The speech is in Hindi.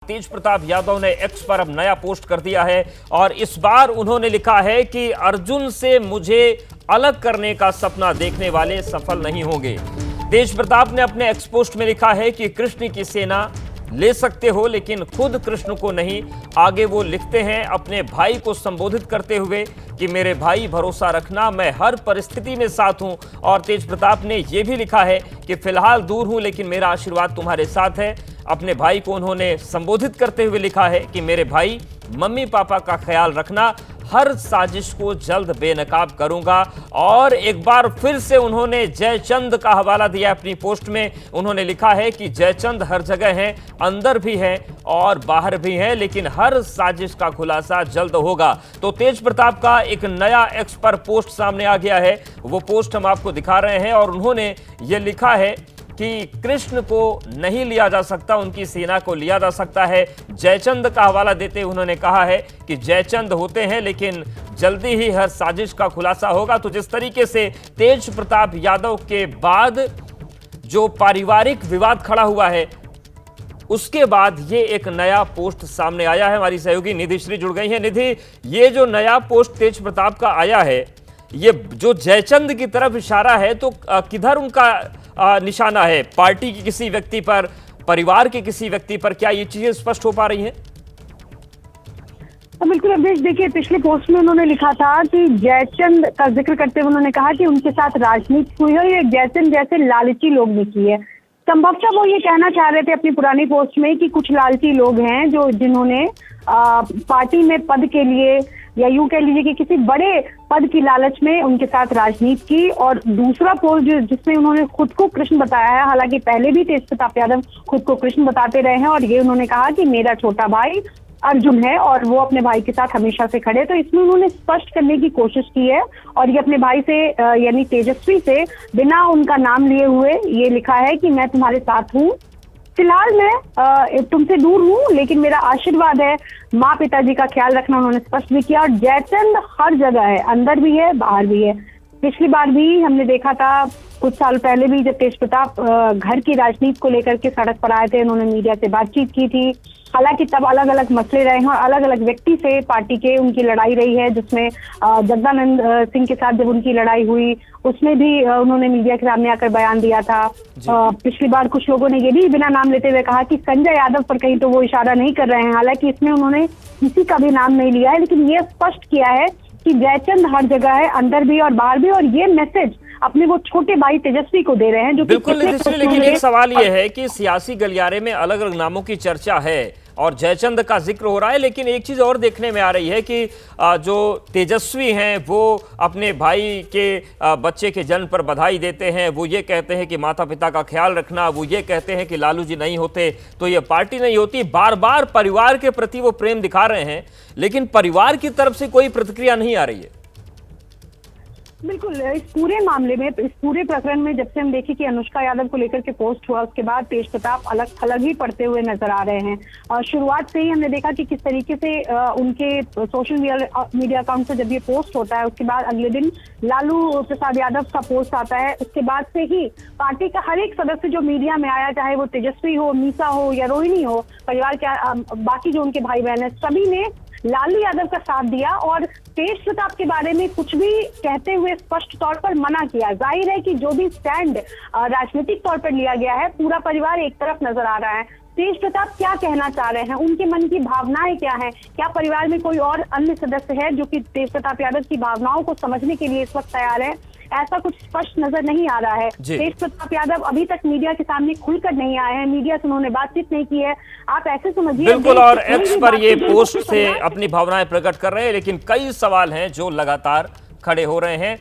तेज प्रताप यादव ने एक्स पर अब नया पोस्ट कर दिया है और इस बार उन्होंने लिखा है कि अर्जुन से मुझे अलग करने का सपना देखने वाले सफल नहीं होंगे। तेज प्रताप ने अपने एक्स पोस्ट में लिखा है कि कृष्ण की सेना ले सकते हो लेकिन खुद कृष्ण को नहीं। आगे वो लिखते हैं अपने भाई को संबोधित करते हुए कि मेरे भाई भरोसा रखना, मैं हर परिस्थिति में साथ हूं। और तेज प्रताप ने यह भी लिखा है कि फिलहाल दूर हूं लेकिन मेरा आशीर्वाद तुम्हारे साथ है। अपने भाई को उन्होंने संबोधित करते हुए लिखा है कि मेरे भाई, मम्मी पापा का ख्याल रखना, हर साजिश को जल्द बेनकाब करूंगा। और एक बार फिर से उन्होंने जयचंद का हवाला दिया अपनी पोस्ट में। उन्होंने लिखा है कि जयचंद हर जगह हैं, अंदर भी हैं और बाहर भी हैं, लेकिन हर साजिश का खुलासा जल्द होगा। तो तेज प्रताप का एक नया एक्स पर पोस्ट सामने आ गया है, वो पोस्ट हम आपको दिखा रहे हैं और उन्होंने ये लिखा है कि कृष्ण को नहीं लिया जा सकता, उनकी सेना को लिया जा सकता है। जयचंद का हवाला देते हुए उन्होंने कहा है कि जयचंद होते हैं लेकिन जल्दी ही हर साजिश का खुलासा होगा। तो जिस तरीके से तेज प्रताप यादव के बाद जो पारिवारिक विवाद खड़ा हुआ है, उसके बाद ये एक नया पोस्ट सामने आया है। हमारी सहयोगी निधि श्री जुड़ गई है। निधि, ये जो नया पोस्ट तेज प्रताप का आया है, ये जो जयचंद की तरफ इशारा है, तो किधर उनका निशाना है? पार्टी के किसी व्यक्ति पर, परिवार के किसी व्यक्ति पर? क्या ये चीजें स्पष्ट हो पा रही हैं? तो बिल्कुल अवधेश, देखिए पिछले पोस्ट में उन्होंने लिखा था कि जयचंद का जिक्र करते हुए उन्होंने कहा कि उनके साथ राजनीति हुई है, ये जयचंद जैसे लालची लोग ने की है। संभवतः वो ये कहना चाह रहे थे अपनी पुरानी पोस्ट में कि कुछ लालची लोग हैं जो जिन्होंने पार्टी में पद के लिए, या यूं कह लीजिए कि किसी बड़े पद की लालच में उनके साथ राजनीति की। और दूसरा पोस्ट जिसमें उन्होंने खुद को कृष्ण बताया है, हालांकि पहले भी तेज प्रताप यादव खुद को कृष्ण बताते रहे हैं, और ये उन्होंने कहा कि मेरा छोटा भाई अर्जुन है और वो अपने भाई के साथ हमेशा से खड़े। तो इसमें उन्होंने स्पष्ट करने की कोशिश की है और ये अपने भाई से यानी तेजस्वी से बिना उनका नाम लिए हुए ये लिखा है कि मैं तुम्हारे साथ हूँ, फिलहाल मैं तुमसे दूर हूँ लेकिन मेरा आशीर्वाद है, माँ पिताजी का ख्याल रखना उन्होंने स्पष्ट भी किया। और जयचंद हर जगह है, अंदर भी है, बाहर भी है। पिछली बार भी हमने देखा था, कुछ साल पहले भी, जब तेज प्रताप घर की राजनीति को लेकर के सड़क पर आए थे, उन्होंने मीडिया से बातचीत की थी। हालांकि तब अलग अलग मसले रहे हैं और अलग अलग व्यक्ति से पार्टी के उनकी लड़ाई रही है, जिसमें जगदानंद सिंह के साथ जब उनकी लड़ाई हुई उसमें भी उन्होंने मीडिया के सामने आकर बयान दिया था। पिछली बार कुछ लोगों ने ये भी बिना नाम लेते हुए कहा कि संजय यादव पर कहीं तो वो इशारा नहीं कर रहे हैं। हालांकि इसमें उन्होंने किसी का भी नाम नहीं लिया है, लेकिन ये स्पष्ट किया है कि जयचंद हर जगह है, अंदर भी और बाहर भी। और ये मैसेज अपने वो छोटे भाई तेजस्वी को दे रहे हैं, जो बिल्कुल। लेकिन एक सवाल ये है कि सियासी गलियारे में अलग अलग नामों की चर्चा है और जयचंद का जिक्र हो रहा है, लेकिन एक चीज और देखने में आ रही है कि जो तेजस्वी हैं वो अपने भाई के बच्चे के जन्म पर बधाई देते हैं। वो ये कहते हैं कि माता पिता का ख्याल रखना, वो ये कहते हैं कि लालू जी नहीं होते तो ये पार्टी नहीं होती। बार बार परिवार के प्रति वो प्रेम दिखा रहे हैं, लेकिन परिवार की तरफ से कोई प्रतिक्रिया नहीं आ रही है। बिल्कुल, इस पूरे मामले में, इस पूरे प्रकरण में जब से हम देखें कि अनुष्का यादव को लेकर के पोस्ट हुआ, उसके बाद तेज प्रताप अलग थलग ही पड़ते हुए नजर आ रहे हैं। और शुरुआत से ही हमने देखा कि किस तरीके से उनके सोशल मीडिया अकाउंट से जब ये पोस्ट होता है, उसके बाद अगले दिन लालू प्रसाद यादव का पोस्ट आता है। उसके बाद से ही पार्टी का हर एक सदस्य जो मीडिया में आया, चाहे वो तेजस्वी हो, मीसा हो या रोहिणी हो, परिवार के बाकी जो उनके भाई बहन है, सभी ने लालू यादव का साथ दिया और तेज प्रताप के बारे में कुछ भी कहते हुए स्पष्ट तौर पर मना किया। जाहिर है कि जो भी स्टैंड राजनीतिक तौर पर लिया गया है, पूरा परिवार एक तरफ नजर आ रहा है। तेज प्रताप क्या कहना चाह रहे हैं, उनके मन की भावनाएं क्या हैं, क्या परिवार में कोई और अन्य सदस्य है जो कि तेज प्रताप यादव की भावनाओं को समझने के लिए इस वक्त तैयार है, ऐसा कुछ स्पष्ट नजर नहीं आ रहा है। तेज प्रताप यादव अभी तक मीडिया के सामने खुलकर नहीं आए हैं, मीडिया से उन्होंने बातचीत नहीं की है। आप ऐसे समझिए बिल्कुल, और एक्स पर ये पोस्ट से अपनी भावनाएं प्रकट कर रहे हैं, लेकिन कई सवाल हैं जो लगातार खड़े हो रहे हैं।